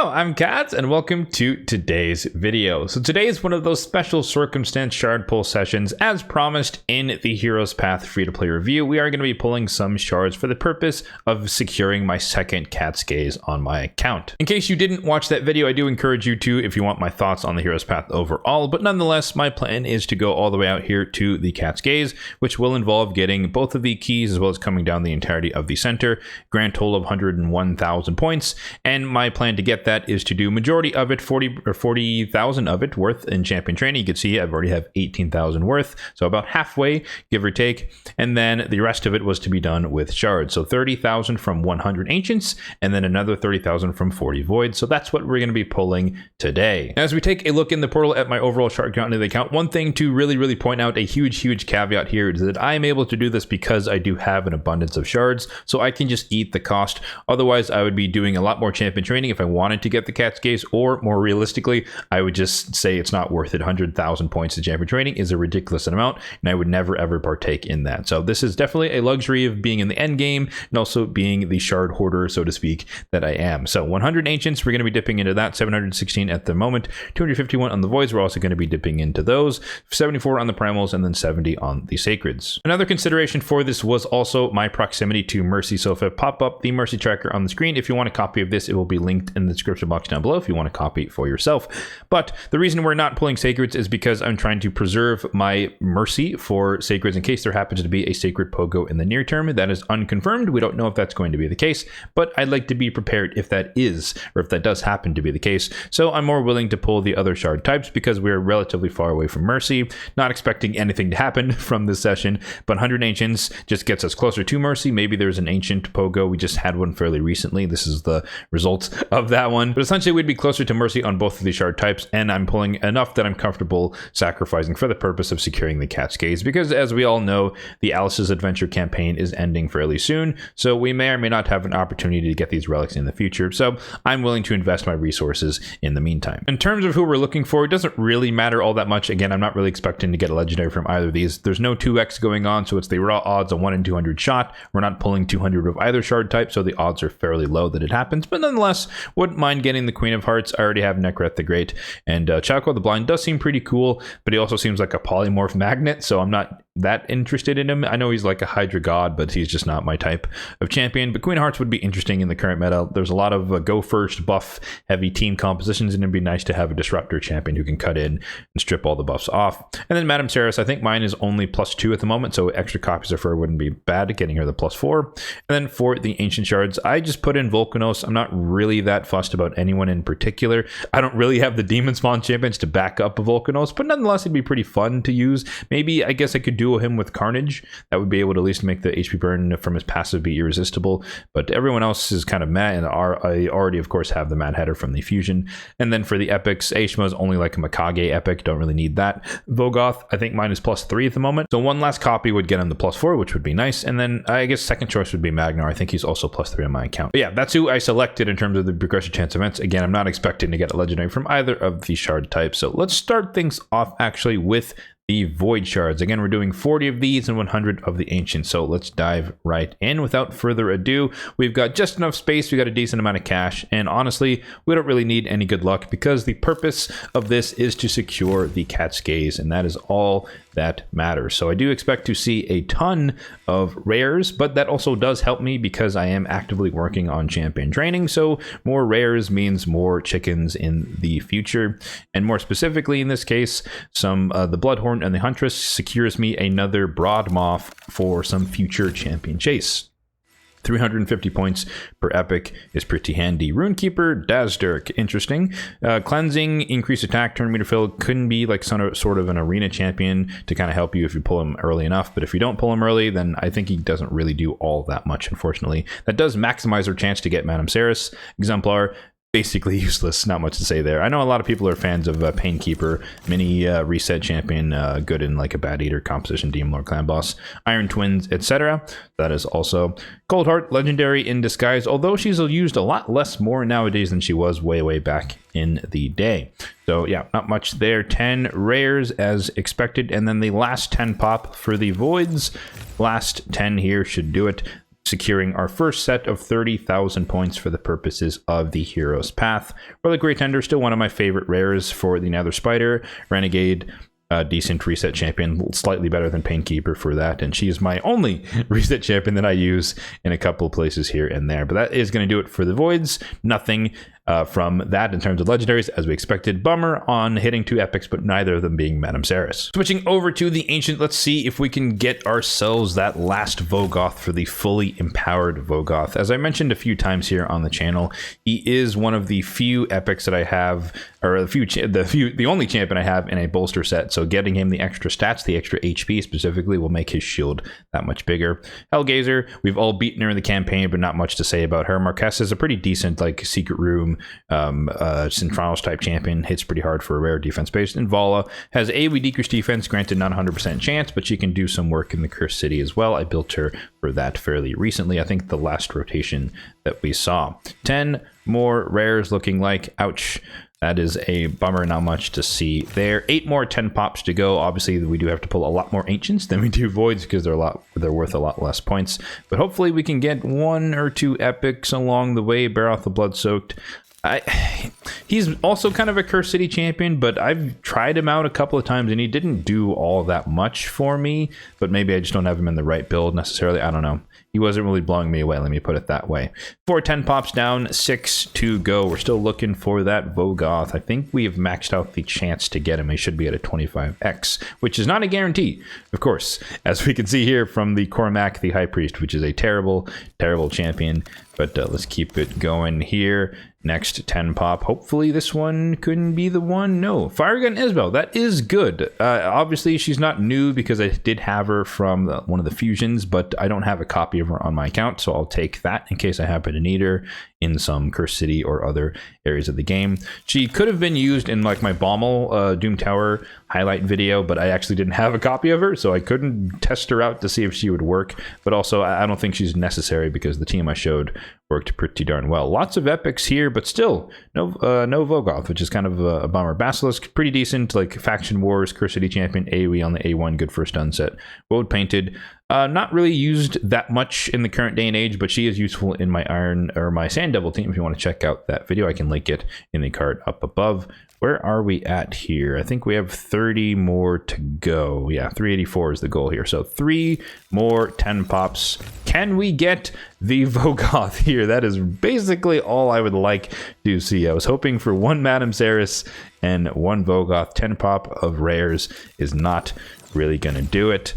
Hello, I'm Kads, and welcome to today's video. So today is one of those special circumstance shard pull sessions. As promised in the Heroes Path free-to-play review, we are going to be pulling some shards for the purpose of securing my second Cat's Gaze on my account. In case you didn't watch that video, I do encourage you to if you want my thoughts on the Heroes Path overall, but nonetheless, my plan is to go all the way out here to the Cat's Gaze, which will involve getting both of the keys as well as coming down the entirety of the center, grand total of 101,000 points, and my plan to get that is to do majority of it, 40,000 of it worth in champion training. You can see I've already have 18,000 worth, so about halfway, give or take, and then the rest of it was to be done with shards. So 30,000 from 100 ancients, and then another 30,000 from 40 voids. So that's what we're going to be pulling today. As we take a look in the portal at my overall shard count into the account, one thing to really point out, a huge caveat here, is that I am able to do this because I do have an abundance of shards, so I can just eat the cost. Otherwise, I would be doing a lot more champion training if I wanted to get the Cat's Gaze, or more realistically, I would just say it's not worth it. 100,000 points in champion training is a ridiculous amount, and I would never ever partake in that. So this is definitely a luxury of being in the end game and also being the shard hoarder, so to speak, that I am. So 100 ancients, we're going to be dipping into that. 716 at the moment, 251 on the voids, we're also going to be dipping into those, 74 on the primals, and then 70 on the sacreds. Another consideration for this was also my proximity to Mercy. So if I pop up the Mercy tracker on the screen, if you want a copy of this, it will be linked in the description box down below if you want to copy it for yourself. But the reason we're not pulling sacreds is because I'm trying to preserve my Mercy for sacreds in case there happens to be a sacred pogo in the near term. That is unconfirmed. We don't know if that's going to be the case, but I'd like to be prepared if that is, or if that does happen to be the case. So I'm more willing to pull the other shard types because we're relatively far away from Mercy. Not expecting anything to happen from this session, but 100 ancients just gets us closer to Mercy. Maybe there's an ancient pogo. We just had one fairly recently. This is the result of that one. But essentially, we'd be closer to Mercy on both of these shard types, and I'm pulling enough that I'm comfortable sacrificing for the purpose of securing the Cat's Gaze, because as we all know, the Alice's Adventure campaign is ending fairly soon, so we may or may not have an opportunity to get these relics in the future, so I'm willing to invest my resources in the meantime. In terms of who we're looking for, it doesn't really matter all that much. Again, I'm not really expecting to get a legendary from either of these. There's no 2x going on, so it's the raw odds, a 1 in 200 shot. We're not pulling 200 of either shard type, so the odds are fairly low that it happens, but nonetheless, wouldn't mind getting the Queen of Hearts. I already have Nekret the Great, and Chaco the Blind does seem pretty cool, but he also seems like a polymorph magnet, so I'm not that interested in him. I know he's like a Hydra god, but he's just not my type of champion. But Queen of Hearts would be interesting in the current meta. There's a lot of go first buff heavy team compositions, and it'd be nice to have a disruptor champion who can cut in and strip all the buffs off. And then Madame Ceres, I think mine is only +2 at the moment, so extra copies of her wouldn't be bad, getting her the +4. And then for the ancient shards, I just put in Volcanos. I'm not really that fussed about anyone in particular. I don't really have the demon spawn champions to back up Volcanos, but nonetheless, it'd be pretty fun to use. Maybe, I guess I could duo him with Carnage. That would be able to at least make the HP burn from his passive be irresistible, but everyone else is kind of meh, and I already, of course, have the Mad Hatter from the Fusion. And then for the epics, Aishma is only like a Mikage epic, don't really need that. Vogoth, I think mine is +3 at the moment, so one last copy would get him the +4, which would be nice. And then I guess second choice would be Magnar. I think he's also +3 on my account. But yeah, that's who I selected in terms of the progression chance events. Again, I'm not expecting to get a legendary from either of the shard types, so let's start things off actually with the void shards. Again, we're doing 40 of these and 100 of the ancients, so let's dive right in. Without further ado, we've got just enough space, we got a decent amount of cash, and honestly, we don't really need any good luck because the purpose of this is to secure the Cat's Gaze, and that is all that matters. So I do expect to see a ton of rares, but that also does help me because I am actively working on champion training, so more rares means more chickens in the future. And more specifically in this case, some the Bloodhorn and the Huntress secures me another Broadmoth for some future champion chase. 350 points per epic is pretty handy. Runekeeper, Dazdirk, interesting. Cleansing, increased attack, turn meter fill, couldn't be like sort of an arena champion to kind of help you if you pull him early enough, but if you don't pull him early, then I think he doesn't really do all that much, unfortunately. That does maximize our chance to get Madame Ceres. Exemplar, basically useless, not much to say there. I know a lot of people are fans of Painkeeper, mini reset champion, good in like a Bad Eater composition, Demon Lord clan boss, Iron Twins, etc. That is also Coldheart, legendary in disguise, although she's used a lot less more nowadays than she was way back in the day. So yeah, not much there. 10 rares as expected, and then the last 10 pop for the voids. Last 10 here should do it. securing our first set of 30,000 points for the purposes of the Hero's Path. Relic Great Tender, still one of my favorite rares for the Nether Spider. Renegade, decent reset champion, slightly better than Painkeeper for that, and she is my only reset champion that I use in a couple places here and there. But that is going to do it for the Voids. Nothing from that in terms of legendaries, as we expected. Bummer on hitting 2 epics, but neither of them being Madame Ceres. Switching over to the Ancient, let's see if we can get ourselves that last Vogoth for the fully empowered Vogoth. As I mentioned a few times here on the channel, he is one of the few epics that I have, or the only champion I have in a bolster set. So getting him the extra stats, the extra HP specifically, will make his shield that much bigger. Hellgazer, we've all beaten her in the campaign, but not much to say about her. Marquess is a pretty decent, like, Secret Room Centranos type champion, hits pretty hard for a rare defense based. And Vala has AoE decreased defense, granted not 100% chance, but she can do some work in the Cursed City as well. I built her for that fairly recently, I think the last rotation that we saw. 10 more rares looking like. Ouch. That is a bummer, not much to see there. 8 more 10 pops to go. Obviously, we do have to pull a lot more Ancients than we do Voids because they're worth a lot less points. But hopefully we can get 1 or 2 epics along the way. Baroth the Bloodsoaked. He's also kind of a Cursed City champion, but I've tried him out a couple of times and he didn't do all that much for me. But maybe I just don't have him in the right build necessarily. I don't know. He wasn't really blowing me away, let me put it that way. 4 10 pops down, 6 to go. We're still looking for that Vogoth. I think we have maxed out the chance to get him. He should be at a 25x, which is not a guarantee, of course, as we can see here from the Cormac the High Priest, which is a terrible, terrible champion. But let's keep it going here. Next 10 pop. Hopefully this one couldn't be the one. No, Firegun Isabel. That is good. Obviously she's not new because I did have her from one of the fusions, but I don't have a copy of her on my account, so I'll take that in case I happen to need her in some Cursed City or other areas of the game. She could have been used in like my Bommel Doom Tower highlight video, but I actually didn't have a copy of her, so I couldn't test her out to see if she would work. But also I don't think she's necessary because the team I showed worked pretty darn well. Lots of epics here, but still no Vogoth, which is kind of a bummer. Basilisk, pretty decent, like Faction Wars, Cursed City champion, AoE on the A1, good for a stun set. Woad Painted, not really used that much in the current day and age, but she is useful in my Iron or my Sand Devil team. If you want to check out that video, I can link it in the card up above. Where are we at here? I think we have 30 more to go. Yeah, 384 is the goal here. So 3 more 10 pops. Can we get the Vogoth here? That is basically all I would like to see. I was hoping for 1 Madame Ceres and 1 Vogoth. 10 pop of rares is not really going to do it.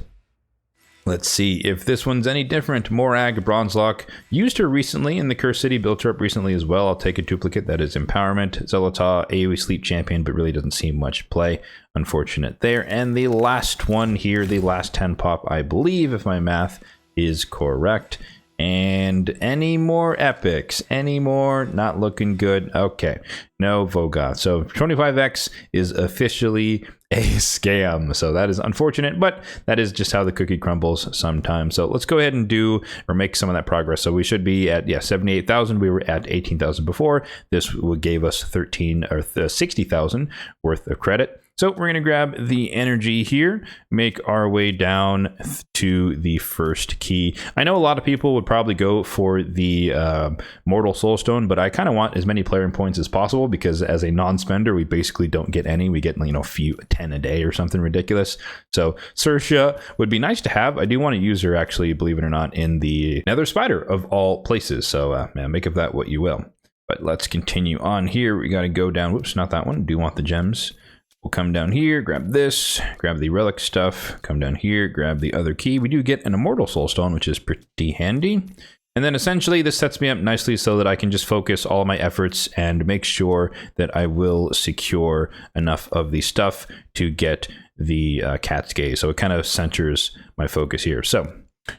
Let's see if this one's any different. Morag, Bronzelock, used her recently in the Cursed City, built her up recently as well. I'll take a duplicate, that is Empowerment. Zelata, AoE Sleep Champion, but really doesn't see much play. Unfortunate there. And the last one here, the last 10 pop, I believe, if my math is correct. And any more epics? Any more? Not looking good. Okay, no Vogoth. So 25x is officially a scam. So that is unfortunate, but that is just how the cookie crumbles sometimes. So let's go ahead and do or make some of that progress. So we should be at 78,000. We were at 18,000 before. This gave us 60,000 worth of credit. So we're going to grab the energy here, make our way down to the first key. I know a lot of people would probably go for the Mortal Soulstone, but I kind of want as many player points as possible because as a non-spender, we basically don't get any. We get, a few 10 a day or something ridiculous. So Sersha would be nice to have. I do want to use her, actually, believe it or not, in the Nether Spider of all places. So make of that what you will. But let's continue on here. We got to go down. Whoops, not that one. Do want the gems. We'll come down here, grab this, grab the relic stuff, come down here, grab the other key. We do get an Immortal Soulstone, which is pretty handy. And then essentially this sets me up nicely so that I can just focus all of my efforts and make sure that I will secure enough of the stuff to get the Cat's Gaze. So it kind of centers my focus here. So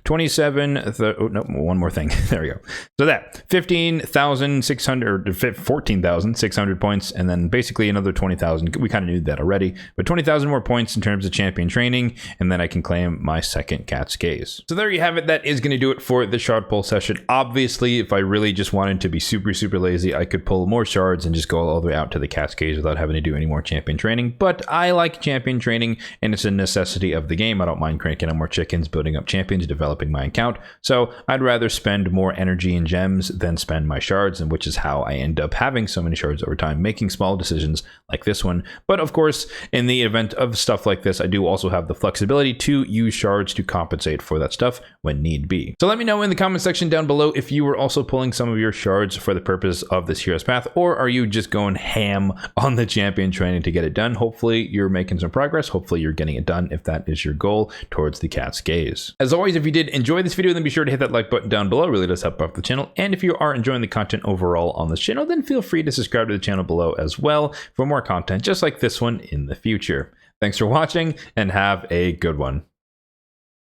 27, oh no, one more thing. There we go. So that 15,600 or 14,600 points, and then basically another 20,000. We kind of knew that already, but 20,000 more points in terms of champion training, and then I can claim my second Cat's Gaze. So there you have it. That is going to do it for the shard pull session. Obviously, if I really just wanted to be super lazy, I could pull more shards and just go all the way out to the Cat's Gaze without having to do any more champion training. But I like champion training, and it's a necessity of the game. I don't mind cranking out more chickens, building up champions, developing my account. So I'd rather spend more energy and gems than spend my shards, and which is how I end up having so many shards over time, making small decisions like this one. But of course, in the event of stuff like this, I do also have the flexibility to use shards to compensate for that stuff when need be. So let me know in the comment section down below if you were also pulling some of your shards for the purpose of this hero's path, or are you just going ham on the champion training to get it done? Hopefully you're making some progress. Hopefully you're getting it done if that is your goal towards the cat's gaze. As always, if you did enjoy this video, then be sure to hit that like button down below. It really does help out the channel. And if you are enjoying the content overall on this channel, then feel free to subscribe to the channel below as well for more content just like this one in the future. Thanks for watching and have a good one.